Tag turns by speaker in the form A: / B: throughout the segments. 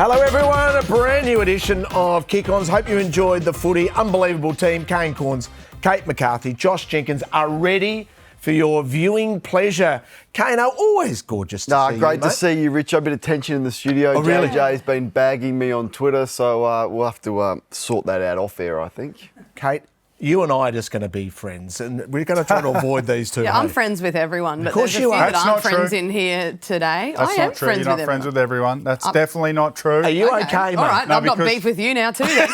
A: Hello everyone, a brand new edition of Kick Ons. Hope you enjoyed the footy. Unbelievable team. Kane Corns, Kate McCarthy, Josh Jenkins are ready for your viewing pleasure. Kane, always gorgeous to see you,
B: great
A: mate.
B: to see you, Richo. A bit of tension in the studio.
A: Oh, really?
B: JJ's been bagging me on Twitter, so we'll have to sort that out off air, I think.
A: Kate, you and I are just going to be friends, and we're going to try to avoid these two.
C: Yeah, I'm friends with everyone, but
A: Of course
C: there's a
A: you
C: few
A: are.
C: that aren't
D: That's not
C: friends
D: true.
C: in here today.
D: That's
C: I am
D: not true.
C: friends
D: You're not
C: with
D: friends
C: everyone.
D: with everyone. That's definitely not true.
A: Are you okay, mate?
C: All right,
D: No,
C: I've got
D: because-
C: beef with you now too. Then.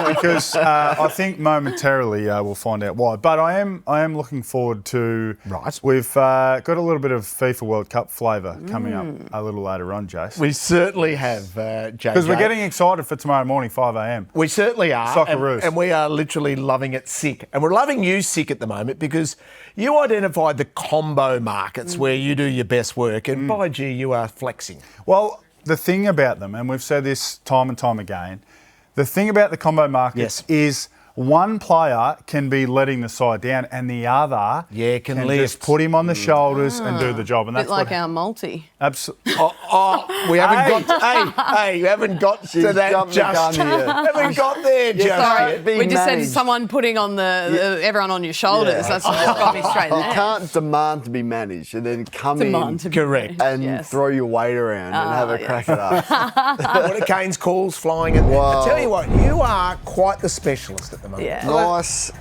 D: Because I think momentarily we'll find out why. But I am looking forward to.
A: Right.
D: We've got a little bit of FIFA World Cup flavour coming up a little later on, Jace.
A: We certainly have, JJ.
D: Because we're getting excited for tomorrow morning, 5 a.m.
A: We certainly are.
D: Socceroos.
A: And we are literally loving it sick. And we're loving you sick at the moment because you identified the combo markets where you do your best work. And by gee, you are flexing.
D: Well, the thing about them, and we've said this time and time again, the thing about the combo markets is one player can be letting the side down and the other
A: can
D: just put him on the shoulders and do the job. And
C: A
D: that's
C: bit like our multi.
D: absolutely.
A: We haven't got. We haven't got to that
B: jumped the
A: just.
B: gun here.
A: Haven't got there just.
C: Sorry,
A: yet.
B: being
C: we just
B: managed.
C: said someone putting on everyone on your shoulders. That's what got me straight
B: You
C: there.
B: can't demand to be managed and then come
C: Demand
B: in
C: to be
A: Correct.
C: managed,
B: and
C: yes.
B: throw your weight around and have a crack at us.
A: What are Kane's calls flying? And
B: Wow.
A: I tell you what, you are quite the specialist at the moment.
C: Yeah.
B: Nice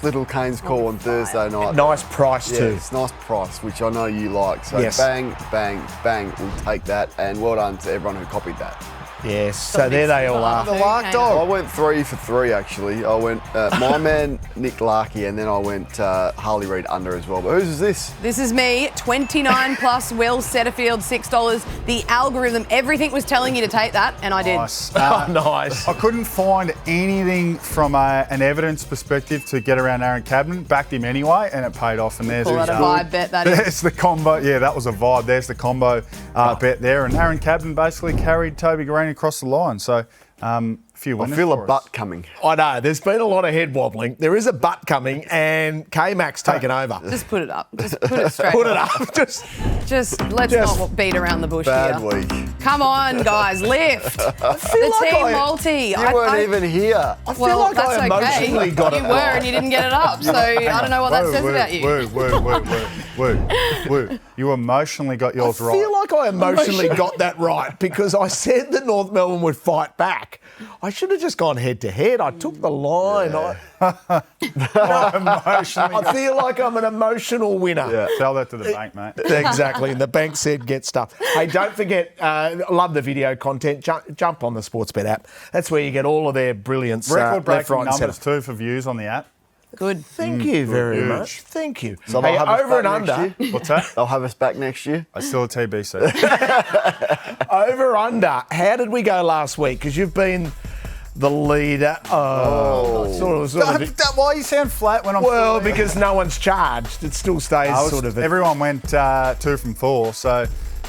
B: little Kane's call on Thursday night.
A: Nice price
B: Yeah,
A: too.
B: it's nice price, which I know you like. So
A: Yes.
B: bang, bang, bang, we'll take that. And well done to everyone who copied that.
A: Yes. So there they all are.
C: The lark dog.
B: I went 3 for 3 actually. I went my man Nick Larkey, and then I went Harley Reid under as well. But whose is this?
C: This is me, 29 plus, Will Setterfield, $6. The algorithm, everything was telling you to take that, and I did.
D: Nice.
A: Oh, nice.
D: I couldn't find anything from an evidence perspective to get around Aaron Cadman. Backed him anyway, and it paid off. And there's
C: Call
D: his
C: that a vibe bet, that is.
D: There's the combo. Yeah, that was a vibe. There's the combo bet there. And Aaron Cadman basically carried Toby Green across the line. So a few
B: I
D: winners
B: feel
D: for
B: a
D: us.
B: butt coming.
A: I know. There's been a lot of head wobbling. There is a butt coming, and K-Mac's taken over.
C: Just put it up. Just put it straight
A: Put it
C: up.
A: up. Just
C: Let's
A: Just-
C: not beat around the bush
B: Bad
C: here.
B: week.
C: Come on, guys, lift.
A: feel
C: The
A: like
C: team
A: I-
C: multi.
B: You weren't even here.
A: I feel
C: Well,
A: like
C: that's
A: I emotionally
C: okay.
A: got it
C: You were
A: right.
C: and you didn't get it up, so I don't know what that says about you.
D: Woo. You emotionally got yours
A: I
D: right.
A: feel like I emotionally got that right because I said that North Melbourne would fight back. I should have just gone head to head. I took the line. I feel like I'm an emotional winner.
B: Yeah.
D: Tell that to the bank, mate.
A: Exactly. And the bank said get stuff. Hey, don't forget, love the video content. Jump on the Sportsbet app. That's where you get all of their brilliance. left,
D: Record-breaking
A: right, and
D: numbers
A: centre.
D: too for views on the app.
C: Good.
A: Thank you very
D: Huge.
A: much. Thank you.
B: So
A: Hey,
B: they'll have us
A: over and
B: back
A: under.
B: next year?
D: What's that?
B: They'll have us back next year.
D: I still a TBC.
A: Over under. How did we go last week? Because you've been the leader. Sort of.
D: Why you sound flat when I'm?
A: Well, because no one's charged. It still stays sort of.
D: Everyone went 2 from 4, so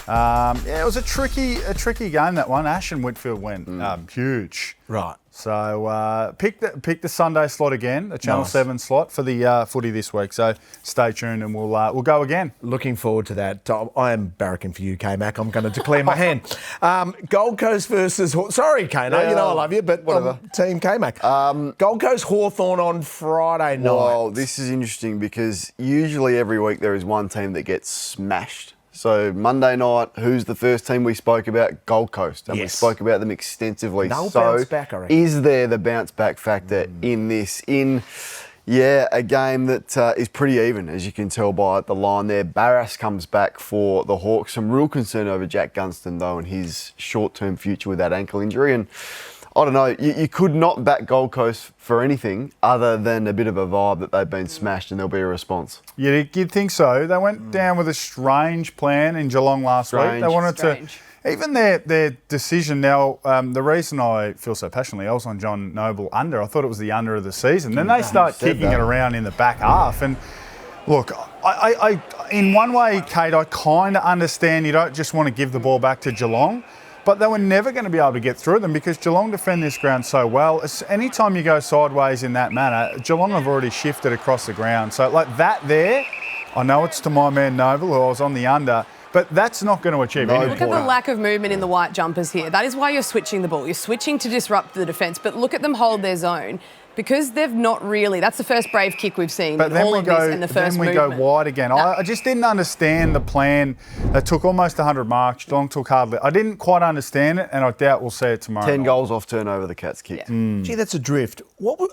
D: it was a tricky game, that one. Ash and Whitfield went huge.
A: Right.
D: So pick the Sunday slot again, the Channel 7 slot for the footy this week. So stay tuned and we'll go again.
A: Looking forward to that. I am barracking for you, K-Mac. I'm going to declare my hand. Gold Coast versus... Sorry, Kano, you know I love you, but
B: whatever.
A: Team K-Mac. Gold Coast Hawthorn on Friday night.
B: Well, this is interesting because usually every week there is one team that gets smashed. So Monday night, who's the first team we spoke about? Gold Coast. And we
A: Yes.
B: spoke about them extensively.
A: They'll
B: so
A: bounce back, I reckon.
B: is there the bounce back factor in this? A game that is pretty even, as you can tell by the line there. Barras comes back for the Hawks. Some real concern over Jack Gunston, though, and his short-term future with that ankle injury. And I don't know, you could not back Gold Coast for anything other than a bit of a vibe that they've been smashed and there'll be a response.
D: You'd think so. They went down with a strange plan in Geelong last week. They wanted
C: Strange.
D: to... Even their decision now, the reason I feel so passionately, I was on John Noble under. I thought it was the under of the season. Then they start kicking it around in the back half. And look, I in one way, Kate, I kind of understand you don't just want to give the ball back to Geelong. But they were never going to be able to get through them because Geelong defend this ground so well. Anytime you go sideways in that manner, Geelong have already shifted across the ground. So like that there, I know it's to my man Noble, who I was on the under, but But that's not going to achieve anything.
C: Look at the lack of movement in the white jumpers here. That is why you're switching the ball. You're switching to disrupt the defence, but look at them hold their zone. Because they've not really. That's the first brave kick we've seen.
D: But
C: in
D: then
C: all
D: we
C: of
D: go.
C: this and the first
D: Then we
C: movement.
D: go wide again.
C: No.
D: I just didn't understand the plan. It took almost 100 marks. Geelong took hardly. I didn't quite understand it, and I doubt we'll see it tomorrow.
B: 10 goals off turnover the Cats kicked.
C: Yeah.
A: Gee, that's a drift.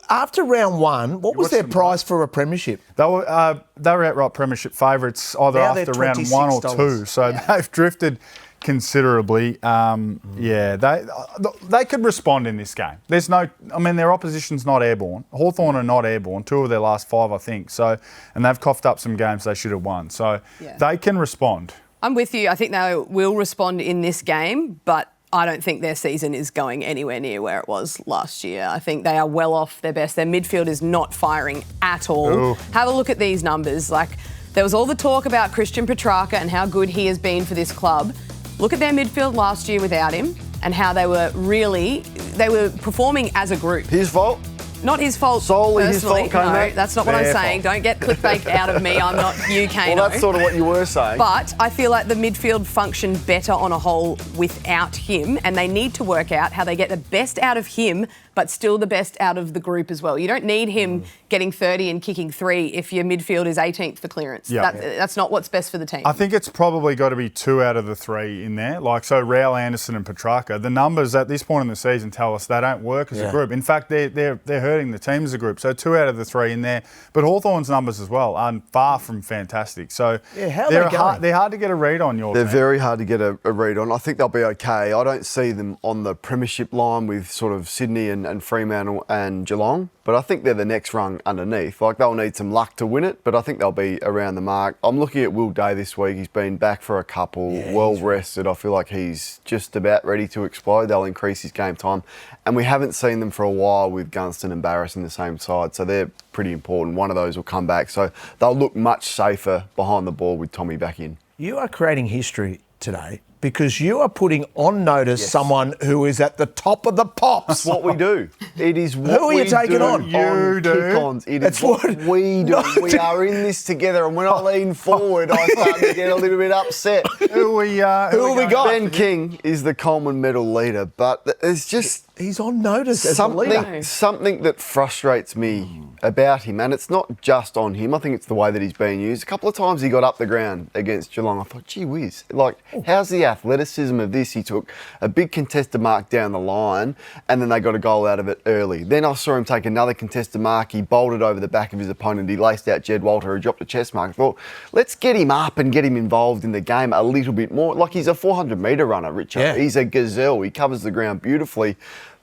A: After round one, what was their price for a premiership?
D: They were outright premiership favourites either
A: Now they're
D: after round 1 or
A: $26.
D: 2. So they've drifted considerably. They could respond in this game. There's no, I mean, their opposition's not airborne. Hawthorn are not airborne. 2 of their last 5, I think. So, and they've coughed up some games they should have won. So they can respond.
C: I'm with you. I think they will respond in this game, but I don't think their season is going anywhere near where it was last year. I think they are well off their best. Their midfield is not firing at all.
D: Ooh.
C: Have a look at these numbers. Like, there was all the talk about Christian Petrarca and how good he has been for this club. Look at their midfield last year without him and how they were performing as a group.
B: His fault?
C: Not his fault
B: Solely
C: personally.
B: his fault,
C: No,
B: Kane.
C: that's not what I'm
D: Their
C: saying.
D: fault.
C: Don't get clickbait out of me. I'm not you, Kane.
B: Well, that's sort of what you were saying.
C: But I feel like the midfield functioned better on a whole without him, and they need to work out how they get the best out of him, but still the best out of the group as well. You don't need him getting 30 and kicking 3 if your midfield is 18th for clearance.
D: Yeah.
C: That's not what's best for the team.
D: I think it's probably got to be 2 out of the 3 in there. Like, so Rachele, Anderson and Petrarca, the numbers at this point in the season tell us they don't work as a group. In fact, they're hurting the team as a group. So 2 out of the 3 in there. But Hawthorn's numbers as well are far from fantastic. So
A: how are they going?
D: they're hard to get a read on your
B: They're
D: team.
B: very hard to get a read on. I think they'll be okay. I don't see them on the premiership line with sort of Sydney and Fremantle and Geelong, but I think they're the next rung underneath. Like, they'll need some luck to win it, but I think they'll be around the mark. I'm looking at Will Day this week. He's been back for a couple, well rested. I feel like he's just about ready to explode. They'll increase his game time. And we haven't seen them for a while with Gunston and Barras in the same side, so they're pretty important. One of those will come back, so they'll look much safer behind the ball with Tommy back in.
A: You are creating history today because you are putting on notice someone who is at the top of the pops.
B: That's what we do. It is what
A: Who are you
B: we
A: taking
B: do
A: on?
D: You do.
B: Kick Ons. It
A: That's
B: is what
A: what-
B: we do.
A: No,
B: We are in this together, and when I lean forward, I start to get a little bit upset.
D: Who we
A: have we
D: going
A: got?
B: Ben King is the Coleman medal leader, but it's just
A: He's on notice as a leader.
B: something that frustrates me about him, and it's not just on him. I think it's the way that he's being used. A couple of times he got up the ground against Geelong. I thought, gee whiz, like, how's the athleticism of this? He took a big contested mark down the line, and then they got a goal out of it early. Then I saw him take another contested mark. He bolted over the back of his opponent. He laced out Jed Walter, who dropped a chest mark. I thought, let's get him up and get him involved in the game a little bit more. Like, he's a 400-metre runner, Richo.
A: Yeah.
B: He's a gazelle. He covers the ground beautifully.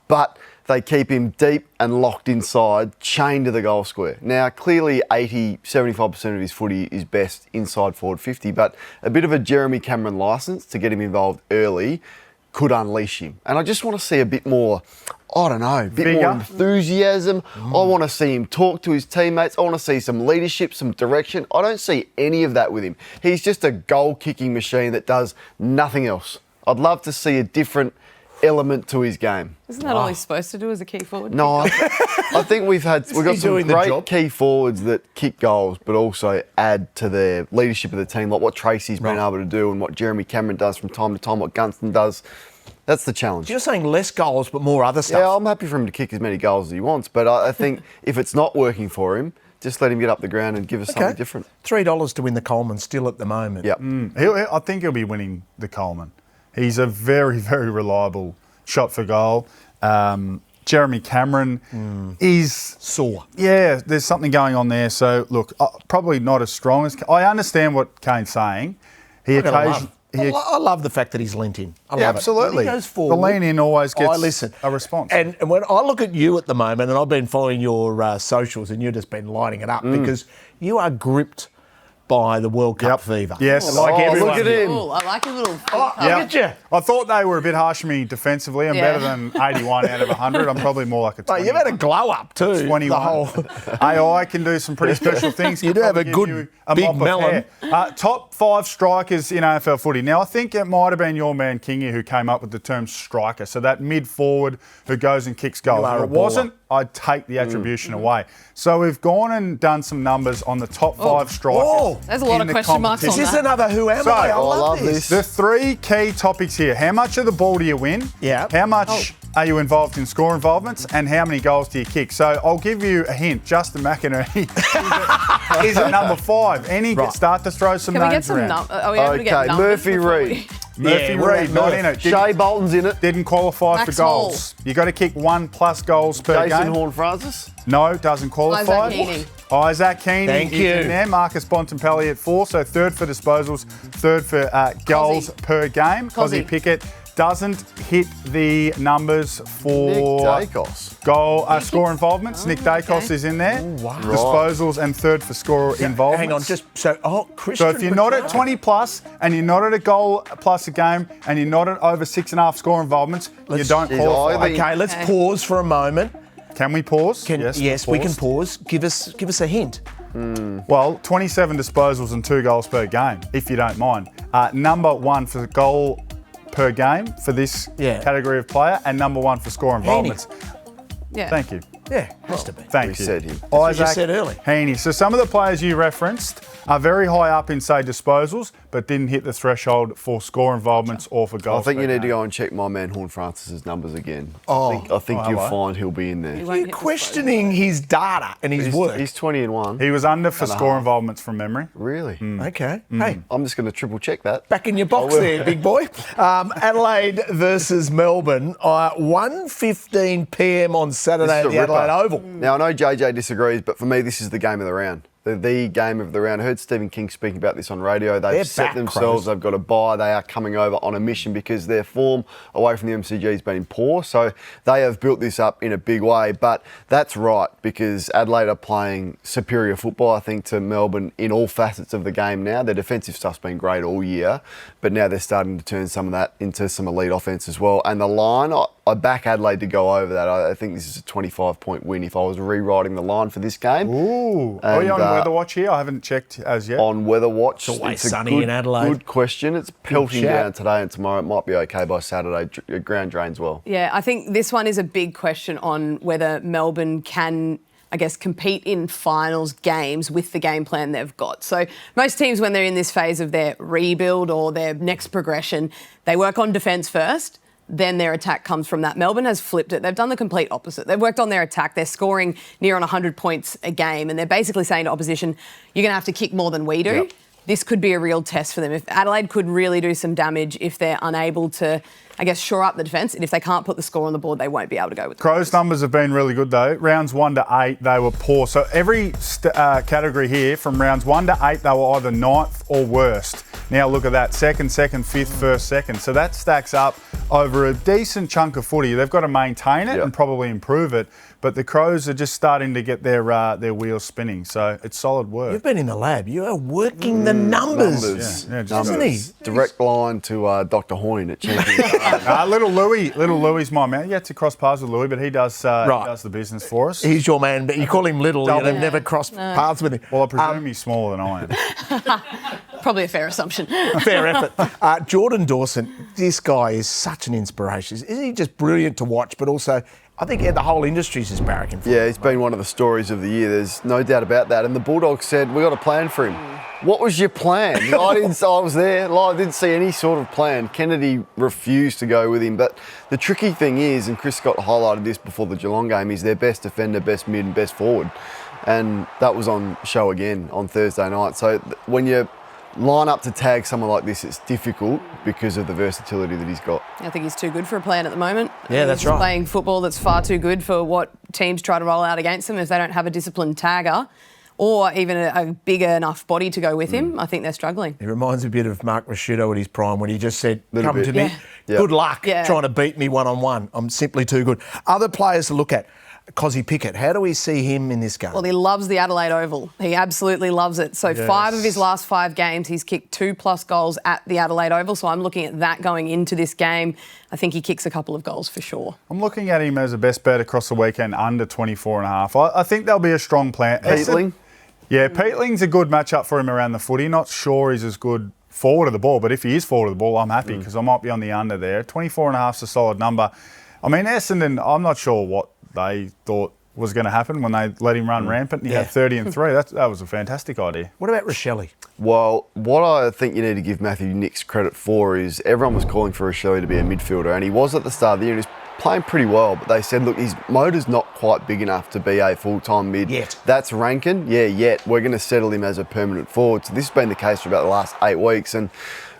B: But they keep him deep and locked inside, chained to the goal square. Now, clearly 75% of his footy is best inside forward 50, but a bit of a Jeremy Cameron licence to get him involved early could unleash him. And I just want to see a bit more, I don't know, a bit more enthusiasm. I want to see him talk to his teammates. I want to see some leadership, some direction. I don't see any of that with him. He's just a goal-kicking machine that does nothing else. I'd love to see a different element to his game.
C: Isn't that all he's supposed to do as a key forward?
B: No, I think we've got
A: he
B: some
A: doing the
B: great
A: job?
B: key forwards that kick goals, but also add to their leadership of the team, like what Tracy's been able to do and what Jeremy Cameron does from time to time, what Gunston does. That's the challenge.
A: You're saying less goals but more other stuff.
B: Yeah, I'm happy for him to kick as many goals as he wants, but I think if it's not working for him, just let him get up the ground and give us something different.
A: $3 to win the Coleman still at the moment.
B: Yep.
D: I think he'll be winning the Coleman. He's a very, very reliable shot for goal. Jeremy Cameron is
A: Sore.
D: Yeah, there's something going on there. So look, probably not as strong as I understand what Kane's saying.
A: I love the fact that he's lent in. I love
D: absolutely.
A: It. When he goes forward,
D: the lean in always gets a response.
A: And when I look at you at the moment, and I've been following your socials, and you've just been lighting it up because you are gripped by the World Cup fever.
D: Yes.
A: Like everyone.
B: Look at him.
C: Cool. I like your little...
A: Look at you.
D: I thought they were a bit harsh on me defensively. I'm better than 81 out of 100. I'm probably more like a 20.
A: Mate, you've had a glow up too.
D: 21.
A: The whole...
D: AI can do some pretty special things.
A: You do have a good big melon.
D: Top 5 strikers in AFL footy. Now, I think it might have been your man Kingy who came up with the term striker. So that mid-forward who goes and kicks goals. If it wasn't, I'd take the attribution away. So we've gone and done some numbers on the top 5 strikers
C: There's a lot of question marks on
A: Is this
C: that.
A: another who am
D: So,
A: I? I
D: I
A: love this.
D: The three key topics here. How much of the ball do you win?
A: Yeah.
D: How much are you involved in score involvements? And how many goals do you kick? So I'll give you a hint. Justin McInerney is at number 5. Any start to throw some
C: Can we get
D: names
C: some
D: around.
C: Are we able to get
B: Okay,
C: numbers
B: Murphy
C: before we-
B: Reid.
D: Murphy
A: we're
D: Reid,
A: at
D: not
A: Murph.
D: in it.
B: Shea Bolton's in it.
D: Didn't qualify
C: Max
D: for goals. You got to kick 1+ goals per
B: Jason
D: game.
B: Horne-Francis.
D: No, doesn't qualify.
C: Isaac Heaney.
D: Isaac Kane
A: Thank
D: is
A: you.
D: in there. Marcus Bontempelli at 4, so 3rd for disposals, 3rd for goals per game. Kozzy
C: Kozzy.
D: Pickett doesn't hit the numbers for
B: Nick Dacos.
D: goal score involvements. Nick Dacos
C: okay.
D: is in there.
A: wow.
D: Disposals and 3rd for score involvements.
A: Hang on, Christian.
D: So if you're not at 20 plus and you're not at a goal plus a game and you're not at over 6.5 score involvements, you don't qualify.
A: Okay, let's pause for a moment.
D: Can we pause?
A: Yes, we can pause. Give us a hint.
D: Well, 27 disposals and 2 goals per game, if you don't mind. Number 1 for goal per game for this category of player, and number 1 for score involvements.
C: Yeah.
D: Thank you.
A: Yeah, has to be.
D: Thank
B: We
D: you.
B: said him.
A: what you said earlier.
D: Heaney. So some of the players you referenced are very high up in, say, disposals, but didn't hit the threshold for score involvements or for
B: I
D: goals.
B: think
D: per
B: you need to
D: game.
B: go and check my man Horne-Francis's numbers again.
A: Oh.
B: I think you'll
D: hello.
B: find he'll be in there.
C: He won't
A: You're
C: hit
A: questioning his data and his work.
B: He's 20-1.
D: He was under for
B: And a
D: score
B: half.
D: involvements from memory.
B: Really?
A: Okay. Hey,
B: I'm just going to triple check that.
A: back in your box there, big boy. Adelaide versus Melbourne, 1:15 p.m. on Saturday at
B: This is
A: the
B: a
A: Adelaide
B: ripper.
A: Oval.
B: Now, I know JJ disagrees, but for me, this is the game of the round. The game of the round. I heard Stephen King speaking about this on radio. They've
A: They're
B: set
A: back,
B: themselves.
A: Crows.
B: They've got a bye. They are coming over on a mission because their form away from the MCG has been poor. So they have built this up in a big way. But that's right, because Adelaide are playing superior football, I think, to Melbourne in all facets of the game now. Their defensive stuff's been great all year, but now they're starting to turn some of that into some elite offence as well. And the line, I back Adelaide to go over that. I think this is a 25-point win if I was rewriting the line for this game.
D: Ooh. Are you on Weather Watch here? I haven't checked as yet.
B: On Weather Watch.
A: It's always
B: a
A: sunny
B: good,
A: in Adelaide.
B: Good question. It's pelting
A: shout.
B: down today and tomorrow. It might be okay by Saturday. Ground drains well.
C: Yeah, I think this one is a big question on whether Melbourne can, I guess, compete in finals games with the game plan they've got. So most teams, when they're in this phase of their rebuild or their next progression, they work on defence first. Then their attack comes from that. Melbourne has flipped it. They've done the complete opposite. They've worked on their attack. They're scoring near on 100 points a game, and they're basically saying to opposition, you're going to have to kick more than we do.
B: Yep.
C: This could be a real test for them. If Adelaide could really do some damage if they're unable to, I guess, shore up the defence, and if they can't put the score on the board, they won't be able to go with the
D: Crows' numbers have been really good though. Rounds 1 to 8, they were poor. So every category here, from rounds 1 to 8, they were either 9th or worst. Now look at that, second, 5th, first, second. So that stacks up over a decent chunk of footy. They've got to maintain it and probably improve it. But the Crows are just starting to get their wheels spinning. So it's solid work.
A: You've been in the lab. You are working the numbers.
D: Yeah, just
A: Isn't he?
B: Direct line to Dr. Hoyne at Champions.
D: Little Louie's my man. You had to cross paths with Louie, but he does the business for us.
A: He's your man, but you call him little.
D: Double.
A: You've never crossed paths with him.
D: Well, I presume he's smaller than I am.
C: Probably a fair assumption.
A: Fair effort. Jordan Dawson, this guy is such an inspiration. Isn't he just brilliant to watch, but also I think the whole industry's just barracking for him.
B: Yeah, he's been one of the stories of the year. There's no doubt about that. And the Bulldogs said, we got a plan for him. What was your plan? I was there. I didn't see any sort of plan. Kennedy refused to go with him. But the tricky thing is, and Chris Scott highlighted this before the Geelong game, is their best defender, best mid and best forward. And that was on show again on Thursday night. So when you line up to tag someone like this, it's difficult because of the versatility that he's got.
C: I think he's too good for a plan at the moment.
A: Yeah, that's
C: He's
A: right.
C: playing football that's far too good for what teams try to roll out against him if they don't have a disciplined tagger or even a bigger enough body to go with him. I think they're struggling.
A: He reminds me a bit of Mark Rashido at his prime when he just said,
B: Little
A: come
B: bit.
A: to me,
B: Yeah.
A: good luck
C: Yeah.
A: trying to beat me one-on-one. I'm simply too good. Other players to look at. Kozzy Pickett, how do we see him in this game?
C: Well, he loves the Adelaide Oval. He absolutely loves it. So 5 of his last 5 games, he's kicked 2+ goals at the Adelaide Oval. So I'm looking at that going into this game. I think he kicks a couple of goals for sure.
D: I'm looking at him as a best bet across the weekend, under 24.5. I think there'll be a strong plan.
B: Peatling?
D: Yeah, Peatling's a good matchup for him around the footy. Not sure he's as good forward of the ball, but if he is forward of the ball, I'm happy because I might be on the under there. 24.5's a solid number. I mean, Essendon, I'm not sure what they thought was going to happen when they let him run rampant and he had 30 and 3. That was a fantastic idea.
A: What about Rachele?
B: Well, what I think you need to give Matthew Nicks credit for is everyone was calling for Rachele to be a midfielder, and he was at the start of the year, and he's playing pretty well, but they said, look, his motor's not quite big enough to be a full-time mid.
A: Yet.
B: That's ranking? Yeah, yet. We're going to settle him as a permanent forward. So this has been the case for about the last 8 weeks, and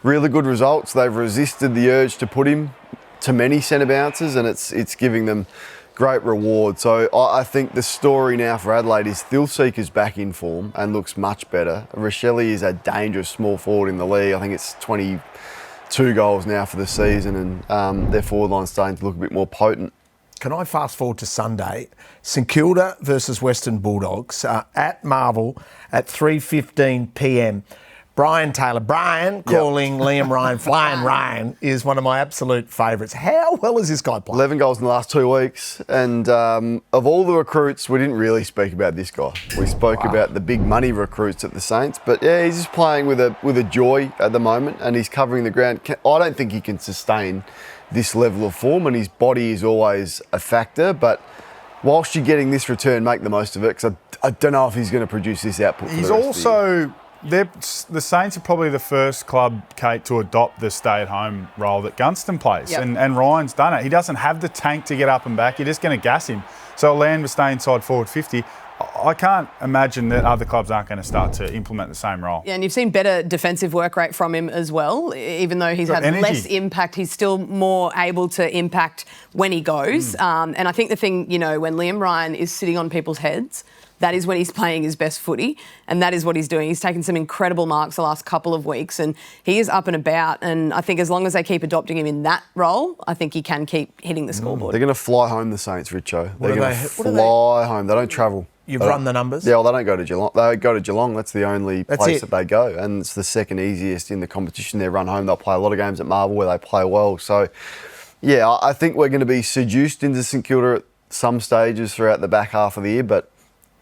B: really good results. They've resisted the urge to put him to many centre bounces, and it's giving them great reward. So I think the story now for Adelaide is Thilseeker's back in form and looks much better. Rachele is a dangerous small forward in the league. I think it's 22 goals now for the season, and their forward line's starting to look a bit more potent.
A: Can I fast forward to Sunday? St Kilda versus Western Bulldogs at Marvel at 3:15 p.m. Brian calling Liam Ryan, Flying Ryan, is one of my absolute favourites. How well is this guy playing?
B: 11 goals in the last 2 weeks. And of all the recruits, we didn't really speak about this guy. We spoke about the big money recruits at the Saints. But yeah, he's just playing with a joy at the moment, and he's covering the ground. I don't think he can sustain this level of form, and his body is always a factor. But whilst you're getting this return, make the most of it, because I don't know if he's going to produce this output for the rest of the year.
D: The Saints are probably the first club, Kate, to adopt the stay-at-home role that Gunston plays.
C: Yep.
D: And Ryan's done it. He doesn't have the tank to get up and back. You're just going to gas him. So it'll land to stay inside forward 50. I can't imagine that other clubs aren't going to start to implement the same role.
C: Yeah, and you've seen better defensive work rate from him as well. Even though he's had
D: energy.
C: less impact, he's still more able to impact when he goes. And I think the thing, when Liam Ryan is sitting on people's heads, that is when he's playing his best footy, and that is what he's doing. He's taken some incredible marks the last couple of weeks, and he is up and about, and I think as long as they keep adopting him in that role, I think he can keep hitting the scoreboard.
B: They're going to fly home, the Saints, Richo. They're going to
A: what
B: fly home. They don't travel.
A: You've run the numbers?
B: Yeah, well, they don't go to Geelong. They go to Geelong. That's the only place that they go, and it's the second easiest in the competition. They run home. They'll play a lot of games at Marvel where they play well. So, yeah, I think we're going to be seduced into St Kilda at some stages throughout the back half of the year, but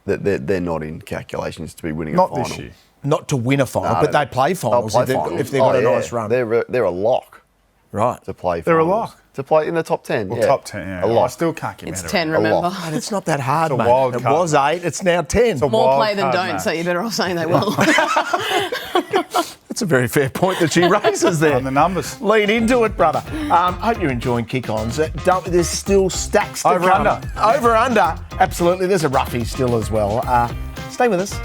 B: they're not in calculations to be winning a final.
D: Not this year.
A: Not to win a final, but they play finals if they've got a nice run.
B: They're a lock.
A: Right.
B: To play finals.
D: They're a lock.
B: To play in the top 10.
D: Well,
B: yeah.
D: top 10, yeah.
B: A lot.
D: I still can't get
C: It's
D: mad at
C: 10,
D: it.
C: remember?
A: Mate, it's not that hard,
D: It's a
A: mate.
D: wild
A: It
D: card,
A: was 8, it's now 10.
C: More
D: wild
C: play than
D: card,
C: don't,
D: mate.
C: so you're better off saying they will.
A: That's a very fair point that she raises there.
D: On the numbers.
A: Lean into it, brother. Hope you're enjoying Kick Ons. There's still stacks to
D: Over
A: come.
D: under.
A: Over under. Absolutely. There's a Roughy still as well. Stay with us.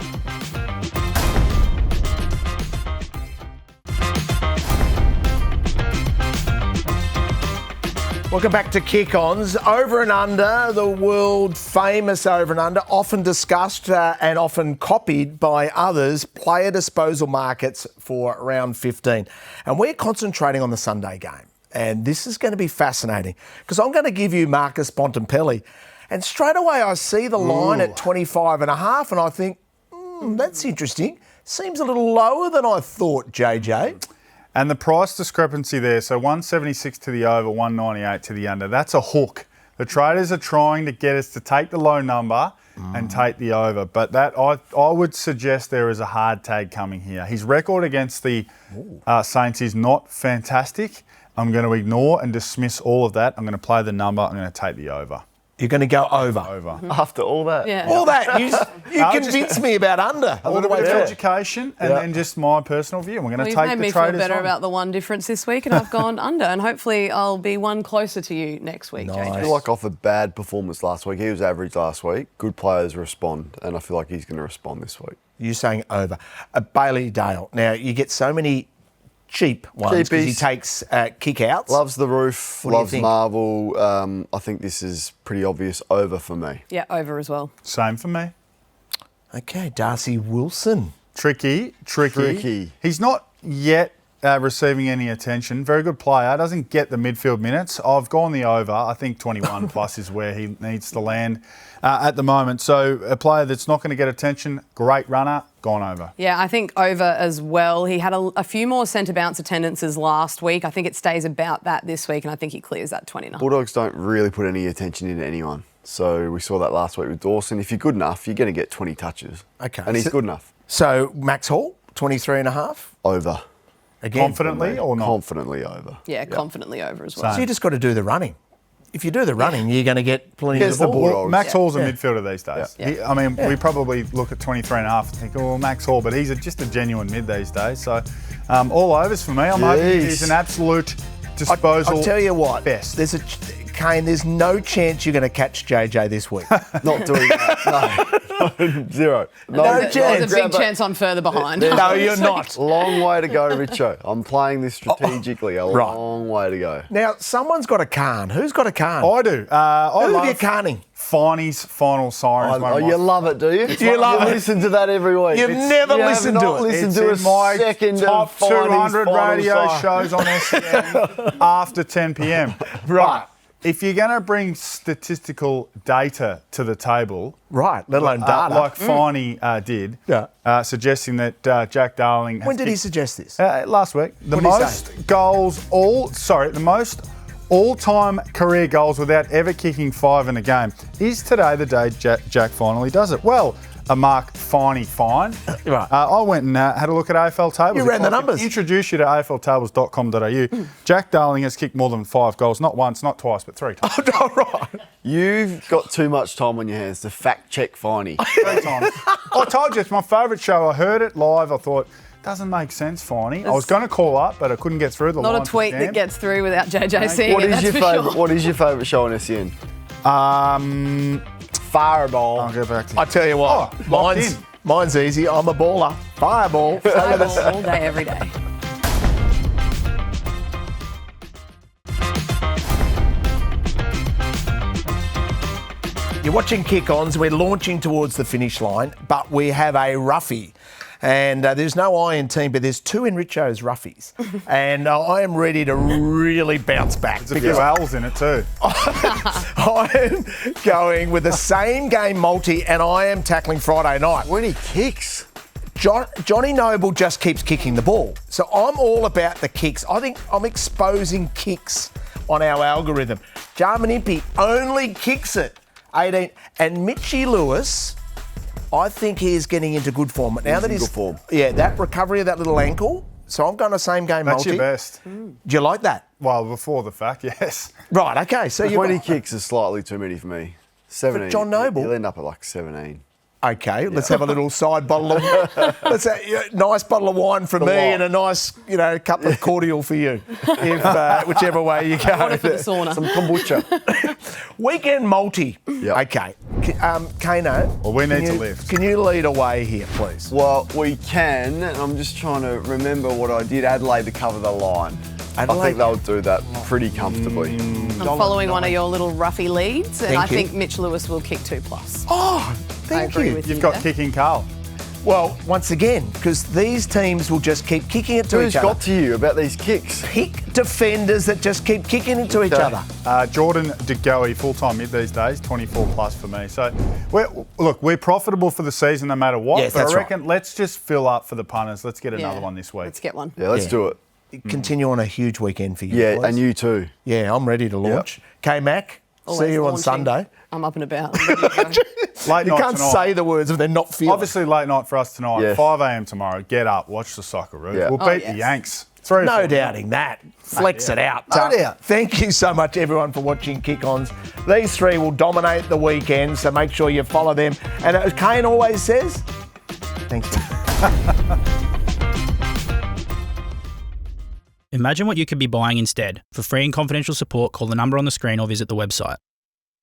A: Welcome back to Kick Ons. Over and under, the world famous over and under, often discussed and often copied by others, player disposal markets for round 15. And we're concentrating on the Sunday game. And this is going to be fascinating because I'm going to give you Marcus Bontempelli. And straight away I see the line at 25.5 and I think, that's interesting. Seems a little lower than I thought, JJ.
D: And the price discrepancy there, so 176 to the over, 198 to the under. That's a hook. The traders are trying to get us to take the low number and take the over. But that I would suggest there is a hard tag coming here. His record against the Saints is not fantastic. I'm going to ignore and dismiss all of that. I'm going to play the number. I'm going to take the over.
A: You're going to go over.
B: After all that.
C: Yeah.
A: All that. You convinced me about under.
D: A little bit of education and then just my personal view. We're going to
C: You've
D: take
C: made
D: the
C: me feel
D: traders
C: better
D: on.
C: about the one difference this week, and I've gone under, and hopefully I'll be one closer to you next week,
A: Nice.
B: I
C: JJ.
B: feel like off a bad performance last week, he was average last week. Good players respond, and I feel like he's going to respond this week.
A: You're saying over. Bailey Dale. Now, you get so many cheap ones because he
B: Cheapies.
A: takes kick-outs.
B: Loves the roof,
A: What do you
B: loves
A: think?
B: Marvel. I think this is pretty obvious over for me.
C: Yeah, over as well.
D: Same for me.
A: Okay, Darcy Wilson.
D: Tricky.
B: Tricky.
D: He's not yet receiving any attention. Very good player. Doesn't get the midfield minutes. I've gone the over. I think 21 plus is where he needs to land at the moment. So a player that's not going to get attention, great runner, gone over.
C: Yeah, I think over as well. He had a few more centre bounce attendances last week. I think it stays about that this week, and I think he clears that 29.
B: Bulldogs don't really put any attention into anyone. So we saw that last week with Dawson. If you're good enough, you're going to get 20 touches.
A: Okay.
B: And he's good enough.
A: So, Max Hall, 23.5.
B: Over.
A: Again.
D: Confidently or not?
B: Confidently over.
C: Yeah, confidently over as well.
A: So you just got to do the running. if you do the running, you're going to get plenty
B: Gets
A: of the
B: the
A: ball.
B: ball.
D: Well, Max Hall's a midfielder these days.
C: Yeah.
D: We probably look at 23 and a half and think, oh, Max Hall, but he's just a genuine mid these days. So all overs for me. I'm hoping he's an absolute disposal.
A: I'll tell you what,
D: best.
A: Kane, there's no chance you're going to catch JJ this week.
B: Not doing that. No. Zero.
A: No chance.
C: There's a big chance I'm further behind.
A: No, you're not.
B: Long way to go, Richo. I'm playing this strategically. Long way to go.
A: Now, someone's got a Kane. Who's got a Kane?
D: I do. I
A: Who
D: love
A: are you Caning?
D: Finey's Final Sirens.
B: Oh, you love it, do you?
A: You love it.
B: Listen to that every week.
A: You've never listened to it.
B: Listen
D: It's
B: to
D: in my
B: second
D: top
B: of Finey's
D: 200
B: Final
D: radio
B: Siren.
D: shows on SEN after 10 p.m.
A: Right.
D: If you're going to bring statistical data to the table,
A: Right, let alone data.
D: like Finey did, suggesting that Jack Darling.
A: When did he suggest this?
D: Last week. The
A: What did he
D: most goals, the most all-time career goals without ever kicking 5 in a game. Is today the day Jack finally does it? Well, a Mark Finey fine.
A: Right.
D: I went and had a look at AFL tables.
A: You ran the
D: If I could
A: numbers.
D: Introduce you to afltables.com.au. Jack Darling has kicked more than 5 goals, not once, not twice, but 3 times.
A: Oh, right.
B: You've got too much time on your hands to fact check Finey.
D: 3 times. I told you, it's my favourite show. I heard it live. I thought, doesn't make sense, Finey. I was going to call up, but I couldn't get through. The
C: Not a
D: lines were
C: tweet that
D: jammed.
C: gets through without JJ seeing
B: What
C: it,
B: is
C: that's
B: your
C: for
B: favourite?
C: sure.
B: What is your favourite show on SEN? Fireball.
D: I'll go back to
A: I tell you what,
D: Oh, locked in.
A: mine's easy. I'm a baller. Fireball.
C: Fireball all day, every day.
A: You're watching Kick Ons. We're launching towards the finish line, but we have a Roughy. And there's no I in team, but there's 2 in Richo's Roughies. And I am ready to really bounce back.
D: There's a few L's in it too.
A: I am going with the same game multi, and I am tackling Friday night.
B: When he kicks.
A: Johnny Noble just keeps kicking the ball. So I'm all about the kicks. I think I'm exposing kicks on our algorithm. Jarman Impey only kicks it. 18. And Mitchie Lewis, I think he is getting into good form. Now that
B: in good form.
A: Yeah, that recovery of that little ankle. So I'm going to same game
D: That's
A: multi.
D: your best.
A: Do you like that?
D: Well, before the fact, yes.
A: Right, okay. So you
B: 20 kicks is slightly too many for me. 17.
A: John Noble?
B: He'll end up at like 17.
A: Okay, let's have a little side bottle of let's have a nice bottle of wine from me and a nice, couple of cordial for you, if whichever way you go.
C: Water for the sauna.
B: Some kombucha.
A: Weekend multi.
B: Yep.
A: Okay, Kano.
D: Well, we need to lift.
A: Can you lead away here, please?
B: Well, we can, and I'm just trying to remember what I did. Adelaide to cover the line. I
A: Adelaide.
B: think they'll do that pretty comfortably.
C: I'm following one of your little Roughy leads, and
A: Thank
C: I
A: you.
C: think Mitch Lewis will kick 2+.
A: Oh,
C: I
A: thank
C: agree
A: you.
C: with
D: You've
C: you
D: got
C: there.
D: kicking Carl.
A: Well, once again, because these teams will just keep kicking it to
B: Who's
A: each other.
B: got to you about these kicks?
A: Pick defenders that just keep kicking into each other.
D: Jordan De Goey, full-time mid these days, 24+ for me. So, we're profitable for the season no matter what.
A: Yes,
D: but
A: that's
D: I reckon
A: right.
D: let's just fill up for the punters. Let's get another
C: Yeah.
D: one this week.
C: Let's get one.
B: Yeah, let's do it.
A: Continue on a huge weekend for you.
B: Yeah,
A: boys.
B: and you too.
A: Yeah, I'm ready to launch. K-Mac,
C: Always
A: see you on
C: launching.
A: Sunday.
C: I'm up and about. I'm ready to go.
D: Late
A: You
D: night
A: can't
D: tonight.
A: say the words if they're not feeling.
D: Obviously, late night for us tonight.
B: Yeah.
D: 5 a.m. tomorrow. Get up, watch the Socceroos.
B: Yeah.
D: We'll
C: Oh,
D: beat
C: yes.
D: the Yanks. 3 or
A: No
D: 4.
A: doubting that. Flex it out.
B: No doubt.
A: Thank you so much, everyone, for watching Kick Ons. These 3 will dominate the weekend, so make sure you follow them. And as Kane always says, thank you.
E: Imagine what you could be buying instead. For free and confidential support, call the number on the screen or visit the website.